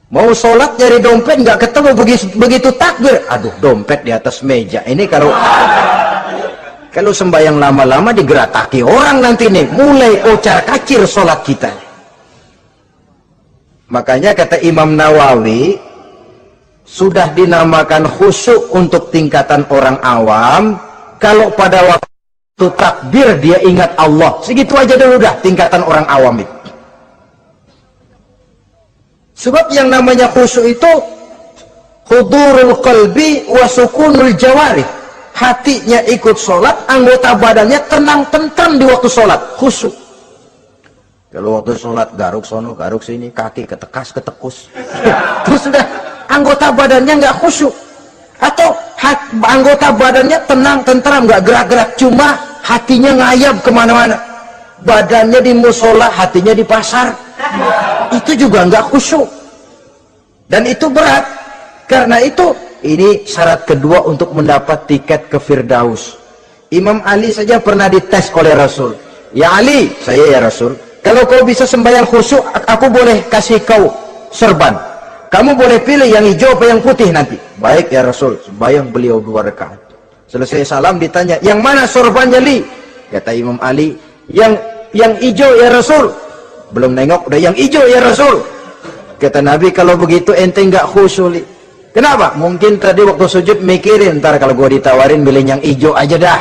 Mau sholat nyari dompet nggak ketemu, begitu takbir, aduh dompet di atas meja. Ini kalau sembahyang lama-lama digerataki orang nanti nih, mulai ocar kacir sholat kita. Makanya kata Imam Nawawi, sudah dinamakan khusyuk untuk tingkatan orang awam kalau pada waktu takbir dia ingat Allah. Segitu aja dulu dah tingkatan orang awam itu. Sebab yang namanya khusyuk itu hudurul qalbi wa sukunul jawarih. Hatinya ikut sholat, anggota badannya tenang tentram di waktu sholat, khusyuk. Kalau waktu sholat garuk sono, garuk sini, kaki ketekas, ketekus. Terus sudah anggota badannya nggak khusyuk. Atau anggota badannya tenang tentram, nggak gerak-gerak, cuma hatinya ngayap kemana-mana. Badannya di musola, hatinya di pasar. Itu juga nggak khusyuk. Dan itu berat. Karena itu, ini syarat kedua untuk mendapat tiket ke Firdaus. Imam Ali saja pernah dites oleh Rasul. Ya Ali, saya ya Rasul, kalau kau bisa sembahyang khusyuk, aku boleh kasih kau serban. Kamu boleh pilih yang hijau apa yang putih nanti. Baik ya Rasul, sembahyang beliau 2 rakaat. Selesai salam ditanya, yang mana sorbannya Li? Kata Imam Ali, yang hijau ya Rasul. Belum nengok udah yang hijau ya Rasul. Kata Nabi, kalau begitu ente nggak khusyuk. Kenapa? Mungkin tadi waktu sujud mikirin, ntar kalau gua ditawarin milih yang hijau aja dah.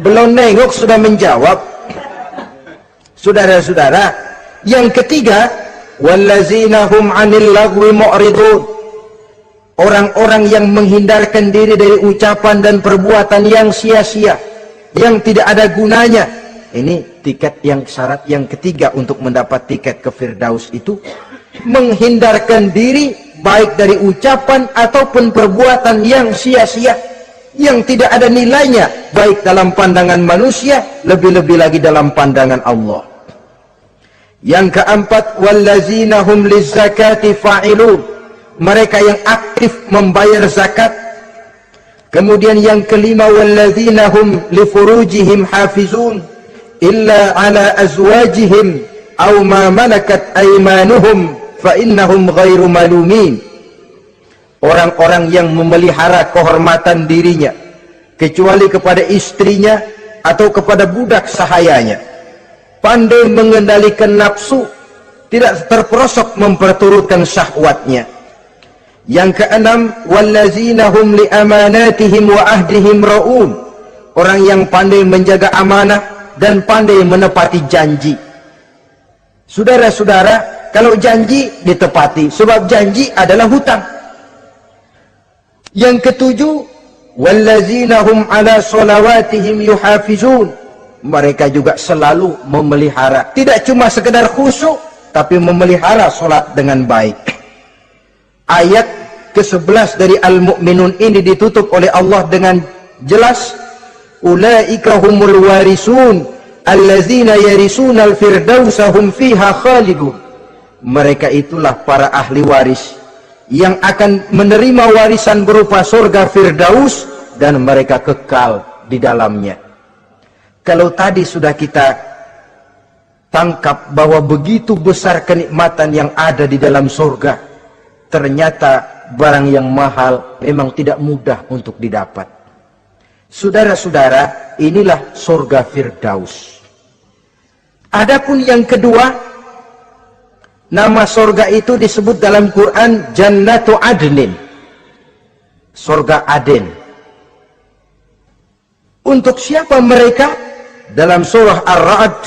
Belum nengok sudah menjawab. Saudara-saudara, yang ketiga, wallazina hum 'anil lagwi mu'ridun. Orang-orang yang menghindarkan diri dari ucapan dan perbuatan yang sia-sia, yang tidak ada gunanya. Ini tiket yang syarat yang ketiga untuk mendapat tiket ke Firdaus itu, menghindarkan diri baik dari ucapan ataupun perbuatan yang sia-sia, yang tidak ada nilainya, baik dalam pandangan manusia, lebih-lebih lagi dalam pandangan Allah. Yang keempat, wallazina hum lizzakati fa'ilun. Mereka yang aktif membayar zakat. Kemudian yang kelima, wallazina hum li furujihim hafizun illa ala azwajihim aw ma malakat aymanuhum fa innahum ghairu malumin. Orang-orang yang memelihara kehormatan dirinya kecuali kepada istrinya atau kepada budak sahayanya. Pandai mengendalikan nafsu, tidak terperosok memperturutkan syahwatnya. Yang keenam, wallazina hum li amanatihim wa ahdihim ra'un. Orang yang pandai menjaga amanah dan pandai menepati janji. Saudara-saudara, kalau janji ditepati, sebab janji adalah hutang. Yang ketujuh, wallazina hum ala sholawatihim yuhafizun. Mereka juga selalu memelihara, tidak cuma sekedar khusyuk, tapi memelihara sholat dengan baik. Ayat ke-11 dari Al-Mu'minun ini ditutup oleh Allah dengan jelas, ulaika humul warisun allazina yarisuna al-firdausa hum fiha khalidun. Mereka itulah para ahli waris yang akan menerima warisan berupa surga Firdaus dan mereka kekal di dalamnya. Kalau tadi sudah kita tangkap bahwa begitu besar kenikmatan yang ada di dalam surga, ternyata barang yang mahal memang tidak mudah untuk didapat. Saudara-saudara, inilah surga Firdaus. Adapun yang kedua, nama surga itu disebut dalam Quran Jannatu Adnin, surga Aden. Untuk siapa mereka? Dalam surah Ar-Ra'd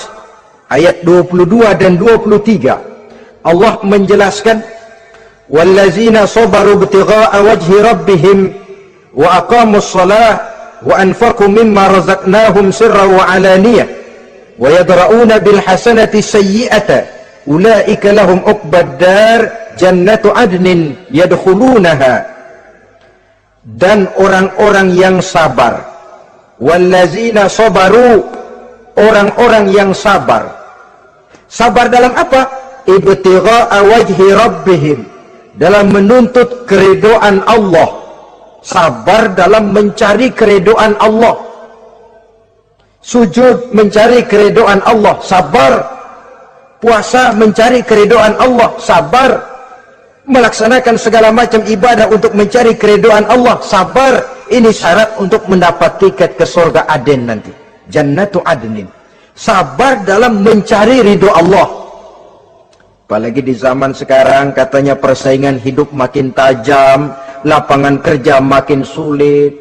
ayat 22 dan 23 Allah menjelaskan, wallazina sabaru ibtigha'a wajhi rabbihim wa aqamus shalah wa anfaqu mimma razaqnahum sirran wa alaniyah wa yadra'una bil hasanati sayyi'ata ulaika lahum uqbad dar jannatu adnin yadkhulunaha. Dan orang-orang yang sabar, wallazina sabaru, orang-orang yang sabar. Sabar dalam apa? Ibtigha'a wajhi rabbihim, dalam menuntut keridhaan Allah. Sabar dalam mencari keridhaan Allah. Sujud mencari keridhaan Allah, sabar. Puasa mencari keridhaan Allah, sabar. Melaksanakan segala macam ibadah untuk mencari keridhaan Allah, sabar. Ini syarat untuk mendapat tiket ke surga Aden nanti, Jannatu Adnin. Sabar dalam mencari ridho Allah. Apalagi di zaman sekarang katanya persaingan hidup makin tajam, lapangan kerja makin sulit,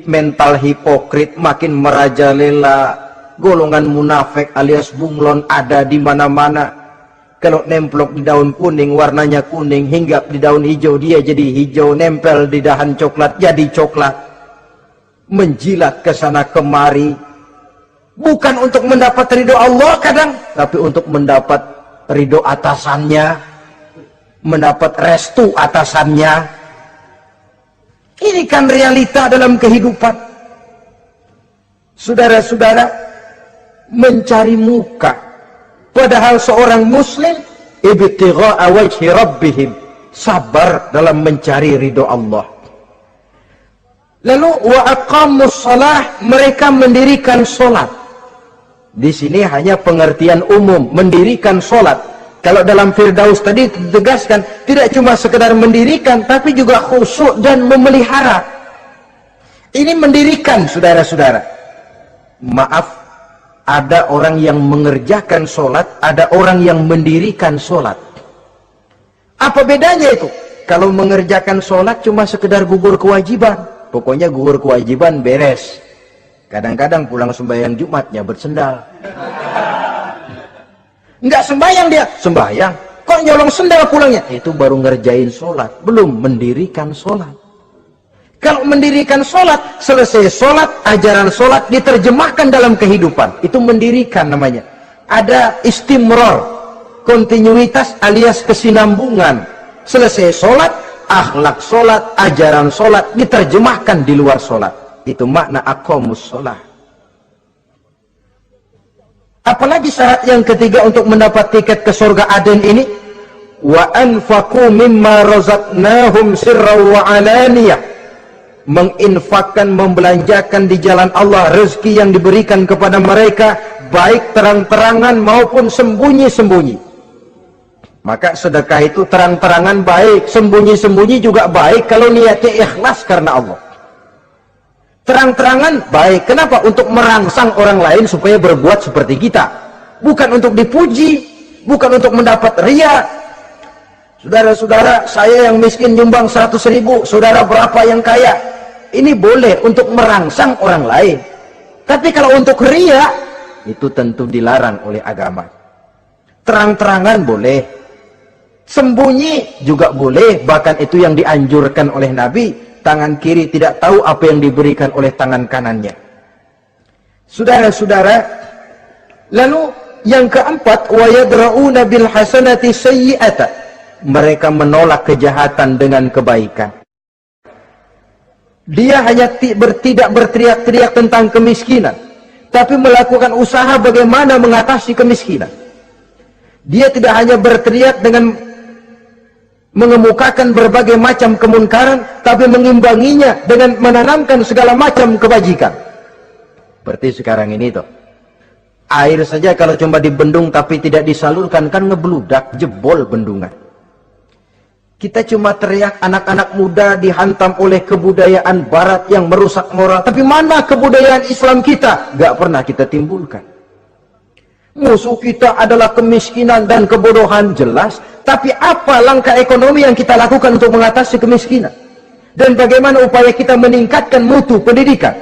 mental hipokrit makin merajalela, golongan munafik alias bunglon ada di mana-mana. Kalau nemplok di daun kuning warnanya kuning, hinggap di daun hijau dia jadi hijau, nempel di dahan coklat jadi coklat. Menjilat ke sana kemari, bukan untuk mendapat ridho Allah kadang, tapi untuk mendapat ridho atasannya, mendapat restu atasannya. Ini kan realita dalam kehidupan. Saudara-saudara, mencari muka. Padahal seorang muslim ibtigha'a wajhi rabbihim, sabar dalam mencari ridho Allah. Lalu wa aqamus shalah, mereka mendirikan salat. Di sini hanya pengertian umum, mendirikan salat. Kalau dalam Firdaus tadi ditegaskan tidak cuma sekedar mendirikan, tapi juga khusyuk dan memelihara. Ini mendirikan, saudara-saudara. Maaf, Ada orang yang mengerjakan sholat, ada orang yang mendirikan sholat. Apa bedanya itu? Kalau mengerjakan sholat cuma sekedar gugur kewajiban. Pokoknya gugur kewajiban beres. Kadang-kadang pulang sembahyang Jumatnya bersendal. Enggak sembahyang dia, sembahyang. Kok nyolong sendal pulangnya? Itu baru ngerjain sholat, belum mendirikan sholat. Kalau mendirikan sholat, selesai sholat, ajaran sholat diterjemahkan dalam kehidupan. Itu mendirikan namanya. Ada istimror, kontinuitas alias kesinambungan. Selesai sholat, akhlak sholat, ajaran sholat diterjemahkan di luar sholat. Itu makna aqamus sholat. Apalagi syarat yang ketiga untuk mendapat tiket ke surga Aden ini, wa anfaqu mimma razaqnahum sirran wa alaniyah. Menginfakkan, membelanjakan di jalan Allah rezeki yang diberikan kepada mereka, baik terang-terangan maupun sembunyi-sembunyi. Maka sedekah itu terang-terangan baik, sembunyi-sembunyi juga baik kalau niatnya ikhlas karena Allah. Terang-terangan baik, kenapa? Untuk merangsang orang lain supaya berbuat seperti kita, bukan untuk dipuji, bukan untuk mendapat ria. Saudara-saudara, saya yang miskin nyumbang 100.000, saudara berapa yang kaya? Ini boleh untuk merangsang orang lain. Tapi kalau untuk ria, itu tentu dilarang oleh agama. Terang-terangan boleh, sembunyi juga boleh, bahkan itu yang dianjurkan oleh Nabi. Tangan kiri tidak tahu apa yang diberikan oleh tangan kanannya. Saudara-saudara, lalu yang keempat, wa yadra'una bil hasanati sayyi'ata. Mereka menolak kejahatan dengan kebaikan. Dia hanya tidak berteriak-teriak tentang kemiskinan, tapi melakukan usaha bagaimana mengatasi kemiskinan. Dia tidak hanya berteriak dengan mengemukakan berbagai macam kemunkaran, tapi mengimbanginya dengan menanamkan segala macam kebajikan. Seperti sekarang ini tuh, air saja kalau cuma dibendung tapi tidak disalurkan kan ngebludak, jebol bendungan. Kita cuma teriak anak-anak muda dihantam oleh kebudayaan barat yang merusak moral. Tapi mana kebudayaan Islam kita? Gak pernah kita timbulkan. Musuh kita adalah kemiskinan dan kebodohan, jelas. Tapi apa langkah ekonomi yang kita lakukan untuk mengatasi kemiskinan? Dan bagaimana upaya kita meningkatkan mutu pendidikan?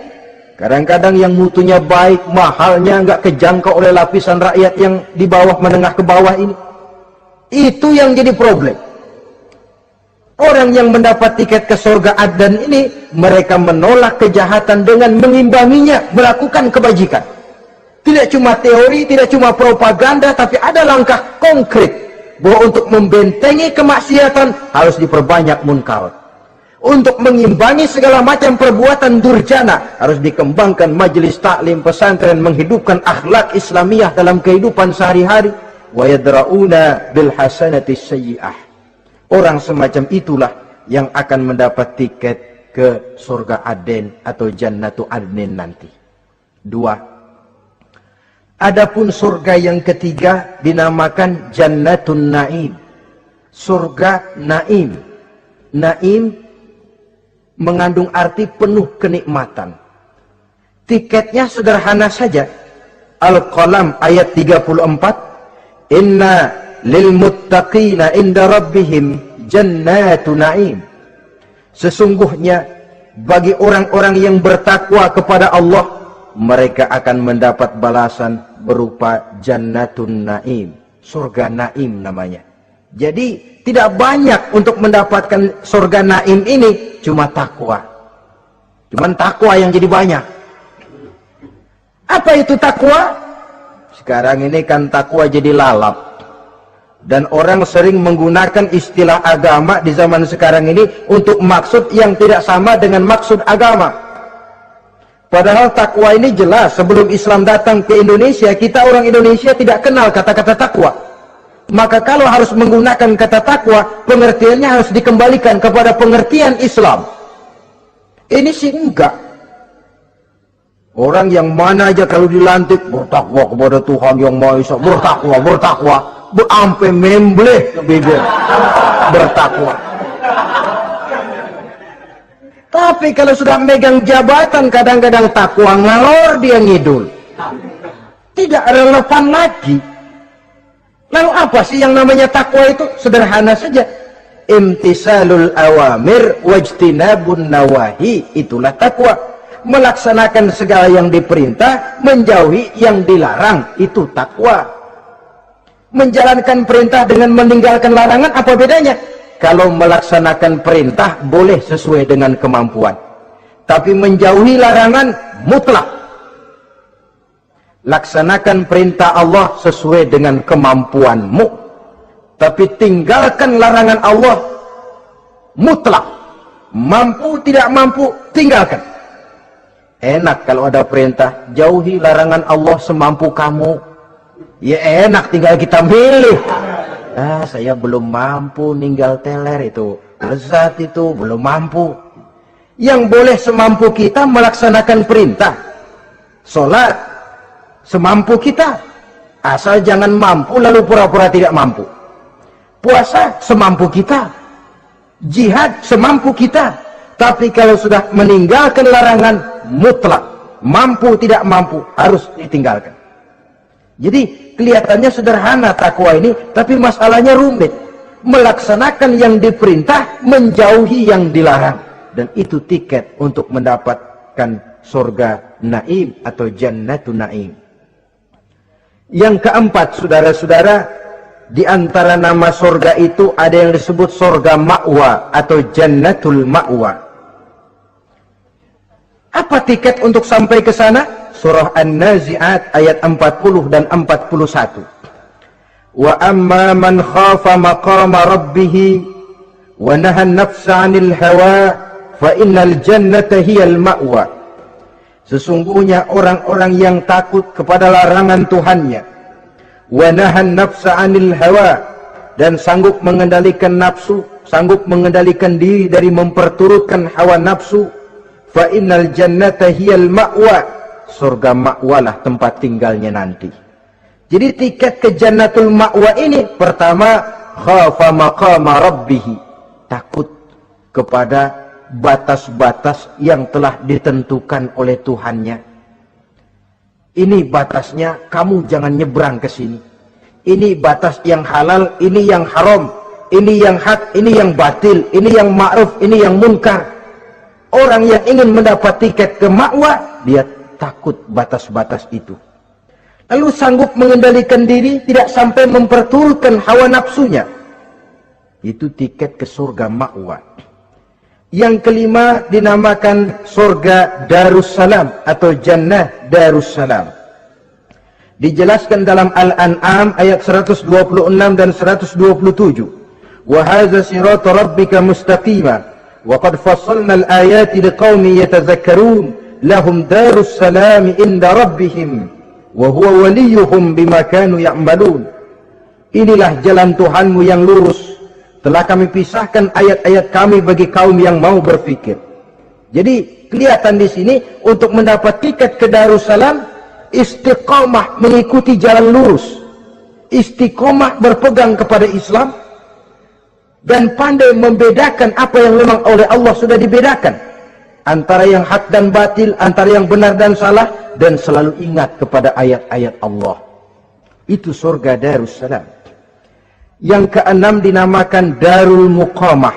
Kadang-kadang yang mutunya baik, mahalnya gak kejangkau oleh lapisan rakyat yang di bawah, menengah ke bawah ini. Itu yang jadi problem. Orang yang mendapat tiket ke surga Aden ini, mereka menolak kejahatan dengan mengimbanginya, melakukan kebajikan. Tidak cuma teori, tidak cuma propaganda, tapi ada langkah konkret bahwa untuk membentengi kemaksiatan harus diperbanyak munkar. Untuk mengimbangi segala macam perbuatan durjana harus dikembangkan majelis taklim pesantren, menghidupkan akhlak Islamiyah dalam kehidupan sehari-hari. Wa yadra'una bil hasanati sayyi'ah. Orang semacam itulah yang akan mendapat tiket ke surga Aden atau Jannatu Adnin nanti. 2. Adapun surga yang ketiga dinamakan Jannatun Naim. Surga Naim. Naim mengandung arti penuh kenikmatan. Tiketnya sederhana saja. Al-Qalam ayat 34. Inna lil muttaqina inda rabbihim jannatu na'im. Sesungguhnya bagi orang-orang yang bertakwa kepada Allah, mereka akan mendapat balasan berupa jannatun na'im, surga Naim namanya. Jadi tidak banyak untuk mendapatkan surga Naim ini, cuma takwa. Cuman takwa yang jadi banyak. Apa itu takwa? Sekarang ini kan takwa jadi lalap. Dan orang sering menggunakan istilah agama di zaman sekarang ini untuk maksud yang tidak sama dengan maksud agama. Padahal takwa ini jelas, sebelum Islam datang ke Indonesia, kita orang Indonesia tidak kenal kata-kata takwa. Maka kalau harus menggunakan kata takwa, pengertiannya harus dikembalikan kepada pengertian Islam. Ini sih enggak. Orang yang mana aja kalau dilantik bertakwa kepada Tuhan yang Maha Esa, bertakwa. Sampai membleh ke bibir, bertakwa. Tapi kalau sudah megang jabatan, kadang-kadang takwa ngalor dia ngidul. Tidak relevan lagi. Lalu apa sih yang namanya takwa itu? Sederhana saja. Imtisalul awamir wajtinabun nawahi, itulah takwa. Melaksanakan segala yang diperintah, menjauhi yang dilarang, itu takwa. Menjalankan perintah dengan meninggalkan larangan, apa bedanya? Kalau melaksanakan perintah boleh sesuai dengan kemampuan, tapi menjauhi larangan mutlak. Laksanakan perintah Allah sesuai dengan kemampuanmu, tapi tinggalkan larangan Allah mutlak. Mampu tidak mampu, tinggalkan. Enak kalau ada perintah, jauhi larangan Allah semampu kamu. Ya enak, tinggal kita milih. Saya belum mampu ninggal teler itu, lezat itu, belum mampu. Yang boleh semampu kita melaksanakan perintah. Sholat semampu kita, asal jangan mampu lalu pura-pura tidak mampu. Puasa semampu kita, jihad semampu kita. Tapi kalau sudah meninggalkan larangan mutlak, mampu tidak mampu harus ditinggalkan. Jadi kelihatannya sederhana takwa ini, tapi masalahnya rumit. Melaksanakan yang diperintah, menjauhi yang dilarang, dan itu tiket untuk mendapatkan surga naim atau jannatun naim. Yang keempat, saudara-saudara, di antara nama surga itu ada yang disebut surga ma'wa atau jannatul ma'wa. Apa tiket untuk sampai ke sana? Surah An-Nazi'at ayat 40 dan 41. Wa amma man khafa maqama rabbih wa nahan nafsa 'anil hawa fa innal jannata hiyal ma'wa. Sesungguhnya orang-orang yang takut kepada larangan Tuhannya, wa nahan nafsa 'anil hawa, dan sanggup mengendalikan nafsu, sanggup mengendalikan diri dari memperturutkan hawa nafsu, fa innal jannata hiyal ma'wa, surga ma'walah tempat tinggalnya nanti. Jadi tiket ke jannatul ma'wa ini, pertama khafa maqama rabbih, takut kepada batas-batas yang telah ditentukan oleh Tuhannya. Ini batasnya, kamu jangan nyebrang ke sini. Ini batas yang halal, ini yang haram, ini yang hak, ini yang batil, ini yang ma'ruf, ini yang munkar. Orang yang ingin mendapat tiket ke ma'wa, dia takut batas-batas itu. Lalu sanggup mengendalikan diri, tidak sampai memperturutkan hawa nafsunya. Itu tiket ke surga ma'wa. Yang kelima dinamakan surga Darussalam atau Jannah Darussalam. Dijelaskan dalam Al-An'am ayat 126 dan 127. Wa hadza siratu rabbika mustaqima wa qad fassalna al-ayati liqaumin yatadhakkarun lahum darussalam inda rabbihim wa huwa waliyuhum bima kanu ya'malun. Inilah jalan Tuhanmu yang lurus. Telah kami pisahkan ayat-ayat kami bagi kaum yang mau berfikir. Jadi kelihatan di sini untuk mendapat tiket ke Darussalam, istiqomah mengikuti jalan lurus, istiqomah berpegang kepada Islam, dan pandai membedakan apa yang memang oleh Allah sudah dibedakan antara yang hak dan batil, antara yang benar dan salah, dan selalu ingat kepada ayat-ayat Allah. Itu surga Darussalam. Yang keenam dinamakan Darul Muqamah.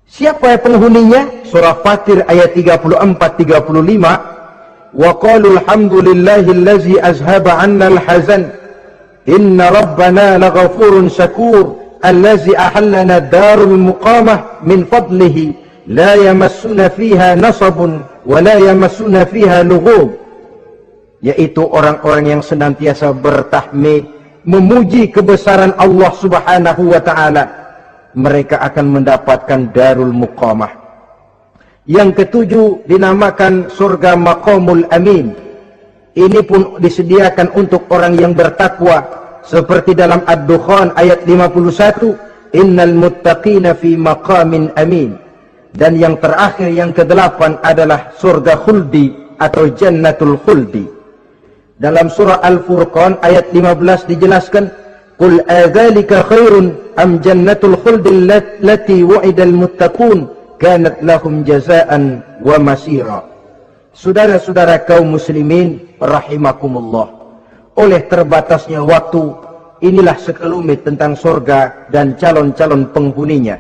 Siapa penghuninya? Surah Fatir ayat 34-35. Wa qalu alhamdulillahillazi azhaba 'anna al-hazan inna rabbana laghafurun syakur allazi ahallana darul muqamah min fadlihi la yamassuna fiha nasabun wa la yamassuna fiha lughub. Yaitu orang-orang yang senantiasa bertahmid, memuji kebesaran Allah subhanahu wa ta'ala, mereka akan mendapatkan Darul Muqamah. Yang ketujuh dinamakan surga Maqamul Amin. Ini pun disediakan untuk orang yang bertakwa, seperti dalam Ad-Dukhan ayat 51, innal muttaqina fi maqamin amin. Dan yang terakhir, yang kedelapan adalah surga khuldi atau jannatul khuldi. Dalam surah Al-Furqan ayat 15 dijelaskan, qul adzalika khairun am jannatul khuldi allati wu'idal muttaqun kanat lahum jazaan wa masira. Saudara-saudara kaum muslimin rahimakumullah, oleh terbatasnya waktu, inilah sekelumit tentang surga dan calon-calon penghuninya.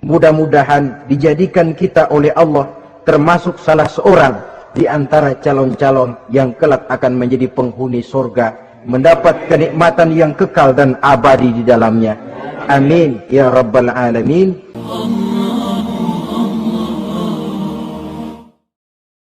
Mudah-mudahan dijadikan kita oleh Allah termasuk salah seorang di antara calon-calon yang kelak akan menjadi penghuni surga, mendapat kenikmatan yang kekal dan abadi di dalamnya. Amin ya rabbal alamin.